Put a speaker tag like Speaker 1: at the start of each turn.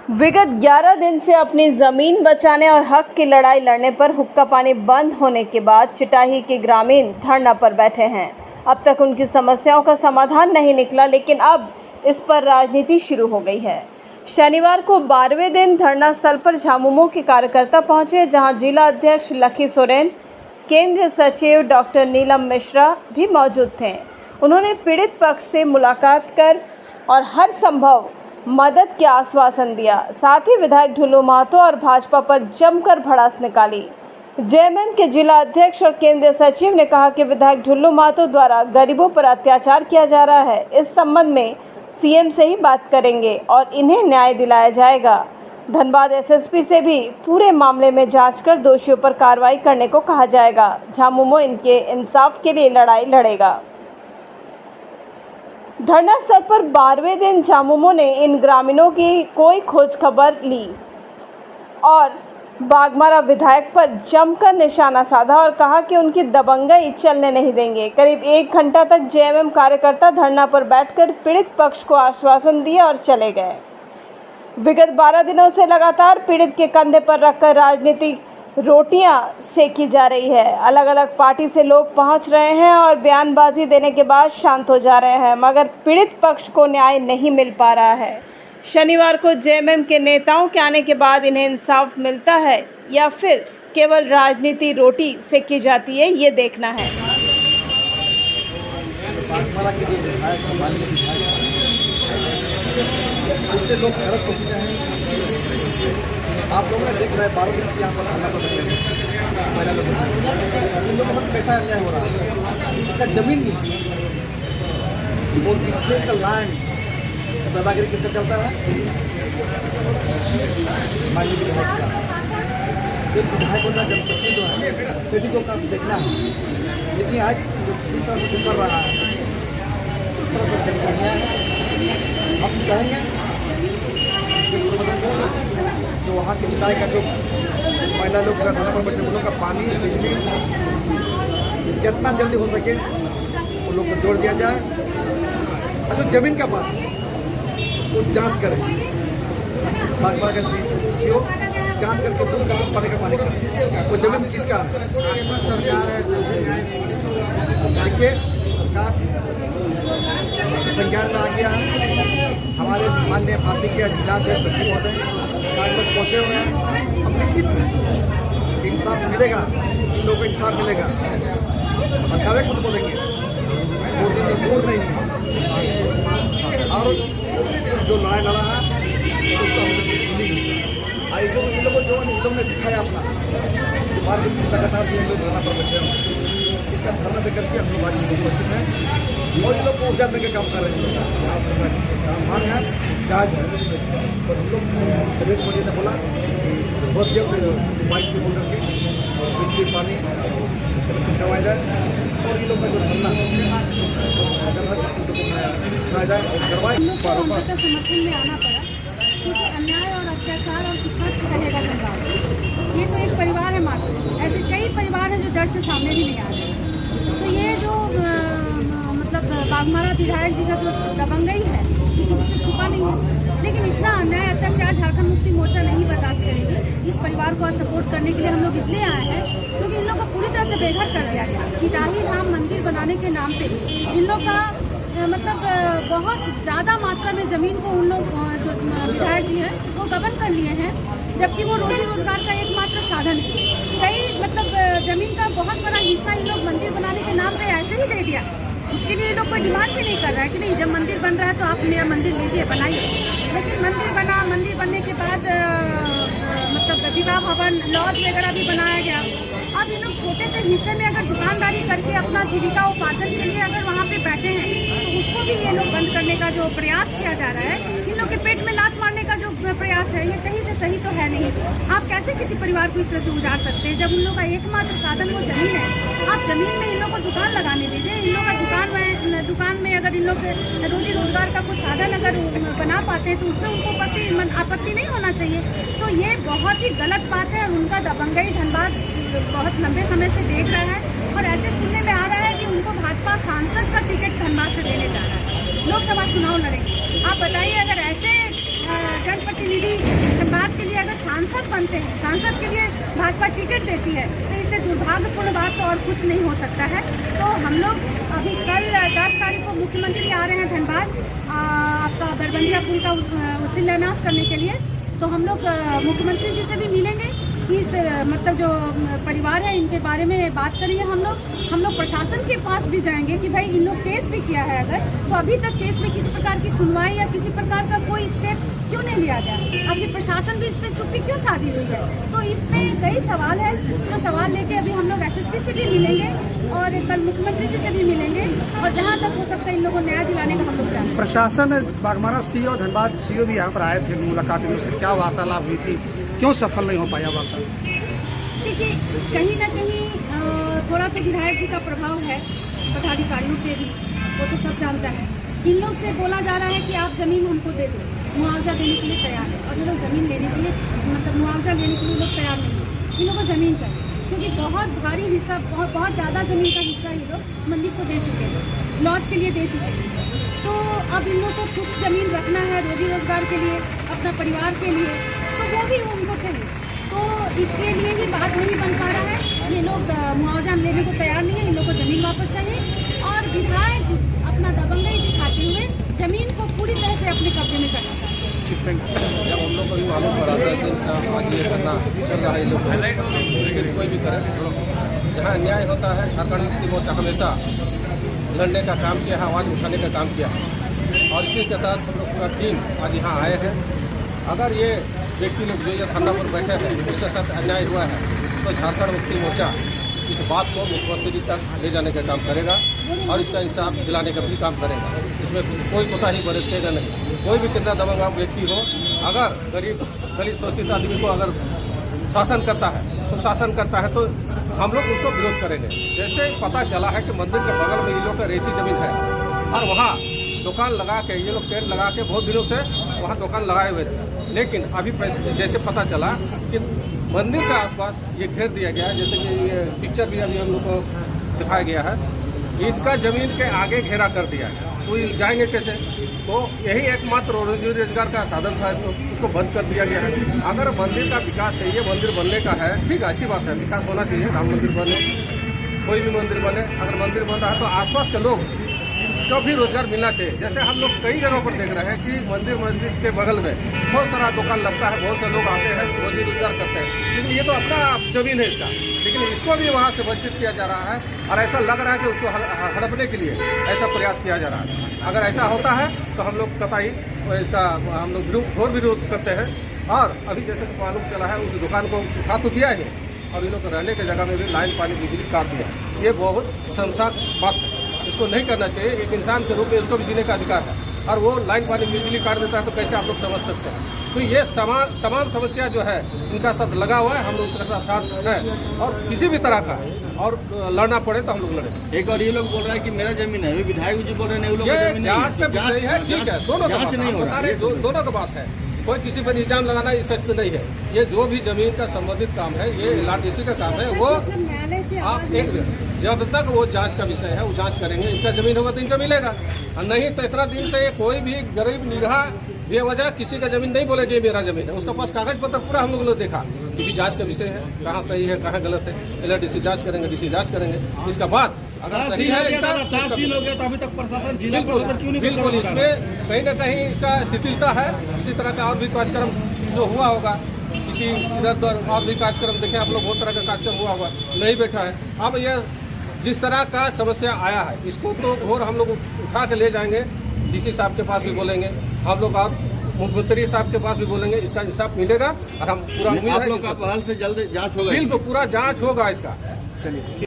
Speaker 1: विगत 11 दिन से अपनी ज़मीन बचाने और हक की लड़ाई लड़ने पर हुक्का पानी बंद होने के बाद चिटाही के ग्रामीण धरना पर बैठे हैं। अब तक उनकी समस्याओं का समाधान नहीं निकला, लेकिन अब इस पर राजनीति शुरू हो गई है। शनिवार को 12वें दिन धरना स्थल पर झामुमो के कार्यकर्ता पहुंचे, जहां जिला अध्यक्ष लकी सोरेन, केंद्रीय सचिव डॉक्टर नीलम मिश्रा भी मौजूद थे। उन्होंने पीड़ित पक्ष से मुलाकात कर और हर संभव मदद के आश्वासन दिया। साथ ही विधायक ढुल्लू महतो और भाजपा पर जमकर भड़ास निकाली। जेएमएम के जिला अध्यक्ष और केंद्रीय सचिव ने कहा कि विधायक ढुल्लू महतो द्वारा गरीबों पर अत्याचार किया जा रहा है। इस संबंध में सीएम से ही बात करेंगे और इन्हें न्याय दिलाया जाएगा। धनबाद एसएसपी से भी पूरे मामले में जांच कर दोषियों पर कार्रवाई करने को कहा जाएगा। झामुमो इनके इंसाफ के लिए लड़ाई लड़ेगा। धरना स्थल पर 12वें दिन झामुमो ने इन ग्रामीणों की कोई खोज खबर ली और बाघमारा विधायक पर जमकर निशाना साधा और कहा कि उनकी दबंगई चलने नहीं देंगे। करीब 1 घंटा तक जेएमएम कार्यकर्ता धरना पर बैठकर पीड़ित पक्ष को आश्वासन दिए और चले गए। विगत 12 दिनों से लगातार पीड़ित के कंधे पर रखकर राजनीतिक रोटियां सेकी जा रही है। अलग अलग पार्टी से लोग पहुंच रहे हैं और बयानबाजी देने के बाद शांत हो जा रहे हैं, मगर पीड़ित पक्ष को न्याय नहीं मिल पा रहा है। शनिवार को जेएमएम के नेताओं के आने के बाद इन्हें इंसाफ मिलता है या फिर केवल राजनीति रोटी सेकी जाती है, ये देखना है।
Speaker 2: इससे लोग तरस हो चुके हैं। आप लोगों ने देख रहे हैं 12 दिन से यहाँ पर धरना पर बैठे हैं। महिला लोग इन लोगों के साथ कैसा अन्याय हो रहा है। इसका जमीन नहीं, वो किससे का लैंड दादागिरी किसका चलता है, माननीय विधायक का। जो विधायक होता है, जनप्रतिनिधि है, सभी को काम देखना है। लेकिन आज इस तरह से कर रहा है, इस तरह से अन्याय है। हम चाहेंगे तो वहाँ के विधायक का जो महिला लोग का धरना पर बैठे लोगों का पानी बिजली जितना जल्दी हो सके उन लोग को जोड़ दिया जाए। और जो जमीन का बात है वो जांच करें, बागबान का सीओ जांच करके दूर का पानी का मालिक है, वो जमीन किसका सरकार है। देखिए सरकार संज्ञान में आ गया है। हमारे माननीय पार्टी के जिला से सचिव महोदय साथ तक पहुँचे हुए हैं। अब निश्चित है इंसाफ मिलेगा, इन लोगों को इंसाफ मिलेगा। और कावे शब्द बोलेंगे 2 दिन दूर नहीं है। और जो लड़ाई लड़ा है उसका हम जो इन लोगों ने दिखाया अपना 12 दिन से लगातार हम लोग धरना पर बैठे हैं। इसका धरना देकर के हम लोग आज उपस्थित हैं और इन लोग को ऊर्जा देकर काम कर रहे हैं। मान है जायज है, और हम लोग नरेंद्र मोदी ने बोला बहुत जल्द बाइक से बोल करके बिजली पानी कनेक्शन करवाया जाए और इन लोग का जो धरना उठाया जाए और करवाए।
Speaker 3: समर्थन में आना पड़ा क्योंकि अन्याय और अत्याचार और कितना रहेगा धनबाद। ये तो एक परिवार है मात्र, ऐसे कई परिवार हैं जो डर से सामने भी नहीं आ रहे। तो ये जो मतलब बाघमारा विधायक जी का जो दबंगई है ये किसी से छुपा नहीं है, लेकिन इतना अन्याय अत्याचार झारखंड मुक्ति मोर्चा नहीं बर्दाश्त करेगी। इस परिवार को सपोर्ट करने के लिए हम लोग इसलिए आए हैं क्योंकि इन लोग को पूरी तरह से बेघर कर दिया गया। चिटाही धाम मंदिर बनाने के नाम पे इन लोग का मतलब बहुत ज़्यादा मात्रा में ज़मीन को उन लोग जो विधायक जी हैं वो गबन कर लिए हैं, जबकि वो रोजी रोजगार का एकमात्र साधन है। कई मतलब ज़मीन का बहुत बड़ा हिस्सा इन लोग मंदिर बनाने के नाम पे ऐसे ही दे दिया। इसके लिए लोग कोई डिमांड भी नहीं कर रहा है कि नहीं, जब मंदिर बन रहा है तो आप मेरा मंदिर लीजिए, बनाइए। लेकिन मंदिर बना, मंदिर बनने के बाद मतलब विवाह भवन लॉज वगैरह भी बनाया गया। अब इन लोग छोटे से हिस्से में अगर दुकानदारी करके अपना जीविका उपार्जन के लिए अगर वहाँ पे बैठे हैं तो उसको भी ये लोग बंद करने का जो प्रयास किया जा रहा है, इन लोग के पेट में लात मारने का जो प्रयास है, ये कहीं से सही तो है नहीं। आप कैसे किसी परिवार को इस तरह से उजाड़ सकते हैं जब उन लोग का एकमात्र साधन वो जमीन है। आप जमीन में इन लोग को दुकान लगाने दीजिए। इन लोग का दुकान में अगर इन लोग रोजी रोजगार का कुछ साधन अगर बना पाते हैं तो उसमें उनको आपत्ति नहीं होना चाहिए। तो ये बहुत ही गलत बात है और उनका दबंगई धनबाद बहुत लंबे समय से देख रहा है और ऐसे सुनने में आ रहा है कि उनको भाजपा सांसद का टिकट धनबाद से देने जा रहा है। लोकसभा चुनाव लड़ेंगे। आप बताइए, अगर ऐसे जनप्रतिनिधि सांसद बनते हैं, सांसद के लिए भाजपा टिकट देती है, तो इससे दुर्भाग्यपूर्ण बात तो और कुछ नहीं हो सकता है। तो हम लोग अभी कल 10 तारीख को मुख्यमंत्री आ रहे हैं धनबाद आपका बरबंदिया पुल का शिलान्यास करने के लिए। तो हम लोग मुख्यमंत्री जी से भी मिलेंगे, इस मतलब जो परिवार है इनके बारे में बात करेंगे। हम लोग प्रशासन के पास भी जाएंगे कि भाई इन लोग केस भी किया है अगर, तो अभी तक केस में किसी प्रकार की सुनवाई या किसी प्रकार का कोई स्टेप क्यों नहीं लिया गया, आखिर प्रशासन भी इसमें चुप्पी क्यों साधी हुई है। तो इसमें कई सवाल है, जो सवाल लेके अभी हम लोग SSP से भी मिलेंगे और कल मुख्यमंत्री जी से भी मिलेंगे, और जहाँ तक हो सकता है इन लोगों को न्याय दिलाने का हम लोग चाहते हैं।
Speaker 4: प्रशासन बागमारा सीओ धनबाद सीओ भी यहाँ पर आए थे, मुलाकात से क्या वार्तालाप हुई थी, क्यों सफल नहीं हो पाया वार्तालाप?
Speaker 3: देखिए कहीं ना कहीं थोड़ा तो विधायक जी का प्रभाव है पदाधिकारियों पे भी, वो तो सब जानता है। इन लोग से बोला जा रहा है कि आप ज़मीन हमको दे दो, मुआवजा देने के लिए तैयार है, और ये लोग ज़मीन लेने के लिए मतलब मुआवजा लेने के लिए लोग तैयार नहीं है। इन लोगों को ज़मीन चाहिए क्योंकि बहुत भारी हिस्सा बहुत ज़्यादा ज़मीन का हिस्सा ये लोग मंदिर को दे चुके हैं, लॉज के लिए दे चुके हैं। तो अब इन लोग को कुछ ज़मीन रखना है रोजी रोजगार के लिए, अपना परिवार के लिए, तो वो भी उनको चाहिए। तो इसके लिए ही बात नहीं बन पा रहा है, ये लोग मुआवजा लेने को तैयार नहीं है, इन लोगों को ज़मीन वापस चाहिए। और विधायक जी अपना दबंगई दिखाते हुए ज़मीन को पूरी तरह से अपने कब्जे में करना चाहते हैं।
Speaker 5: जब हम लोग को भी मालूम पड़ा था कि आज ये करना चल रहा है, ये लोग फिर कोई भी करे, जहाँ अन्याय होता है झारखंड मुक्ति मोर्चा हमेशा लड़ने का काम किया है, आवाज़ उठाने का काम किया है, और इसी के तहत हम लोग पूरा टीम आज यहाँ आए हैं। अगर ये व्यक्ति लोग जो ये धरना पर बैठे हैं उसके साथ अन्याय हुआ है तो झारखंड मुक्ति मोर्चा इस बात को मुख्यमंत्री तक ले जाने का काम करेगा और इसका इंसाफ दिलाने का भी काम करेगा। इसमें कोई कोताही बरतेगा नहीं। कोई भी कितना दबंग व्यक्ति हो, अगर गरीब दलित शोषित आदमी को अगर शासन करता है, सुशासन करता है, तो हम लोग उसको विरोध करेंगे। जैसे पता चला है कि मंदिर के बगल में ये लोग का रेती जमीन है और वहाँ दुकान लगा के ये लोग टेंट लगा के बहुत दिनों से वहाँ दुकान लगाए हुए थे, लेकिन अभी जैसे पता चला कि मंदिर के आसपास ये घेर दिया गया है, जैसे कि ये पिक्चर भी अभी हम लोग को दिखाया गया है, इनका ज़मीन के आगे घेरा कर दिया है, तो ये जाएंगे कैसे? तो यही एकमात्र रोजी रोजगार का साधन था, उसको बंद कर दिया गया है। अगर मंदिर का विकास चाहिए, मंदिर बनने का है, ठीक है, अच्छी बात है, विकास होना चाहिए, राम मंदिर बने, कोई भी मंदिर बने, अगर मंदिर बन रहा है तो आसपास के लोग को भी रोजगार मिलना चाहिए। जैसे हम लोग कई जगहों पर देख रहे हैं कि मंदिर मस्जिद के बगल में बहुत सारा दुकान लगता है, बहुत से लोग आते हैं, रोजी रोजगार करते हैं, लेकिन ये तो अपना ज़मीन है इसका, लेकिन इसको भी वहाँ से वंचित किया जा रहा है और ऐसा लग रहा है कि उसको हड़पने के लिए ऐसा प्रयास किया जा रहा है। अगर ऐसा होता है तो हम लोग कतई इसका हम लोग घोर विरोध करते हैं। और अभी जैसे मालूम चला है उस दुकान को उठा तो दिया है और इन लोग को रहने की जगह में भी लाइन पानी बिजली काट दिया। ये बहुत शर्मसार बात है, इसको नहीं करना चाहिए। एक इंसान के रूप में इसको भी जीने का अधिकार है और वो लाइन पानी बिजली काट देता है, तो कैसे आप लोग समझ सकते हैं? तो ये तमाम समस्या जो है इनका साथ लगा हुआ है, हम लोग उसके साथ हैं और किसी भी तरह का और लड़ना पड़े तो हम लोग लड़े।
Speaker 2: एक और ये लोग बोल रहा है कि मेरा जमीन है, विधायक जी बोल रहे हैं
Speaker 5: ये जांच का विषय है, ठीक है, दोनों का बात है, कोई किसी पर इल्जाम लगाना इस सच नहीं है। ये जो भी जमीन का संबंधित काम है, ये LRTC का काम है, वो आप एक जब तक वो जांच का विषय है वो जांच करेंगे, इनका जमीन होगा तो इनका मिलेगा, और नहीं तो इतना दिन से कोई भी गरीब निगाह बेवजह किसी का जमीन नहीं बोलेगा ये मेरा जमीन है। उसका पास कागज पत्र पूरा हम लोग ने देखा, ये भी जांच का विषय है, कहाँ सही है कहाँ गलत है, LRTC जांच करेंगे, DC जांच करेंगे, इसका बाद अगर सही है
Speaker 4: तो अभी तक प्रशासन
Speaker 5: बिल्कुल इसमें कहीं ना कहीं इसका शिथिलता है। इसी तरह का और भी कार्यक्रम जो हुआ होगा, किसी इधर और भी कार्यक्रम देखें आप लोग, बहुत तरह का कार्यक्रम हुआ होगा, नहीं बैठा है। अब यह जिस तरह का समस्या आया है इसको तो घोर हम लोग उठा के ले जाएंगे, DC साहब के पास भी बोलेंगे हम लोग और मुख्यमंत्री साहब के पास भी बोलेंगे, इसका इंसाफ मिलेगा और हम पूरा उम्मीद है
Speaker 2: आप लोग का पहल से जल्द जांच होगा,
Speaker 5: बिल्कुल पूरा जांच होगा इसका।
Speaker 4: चलिए।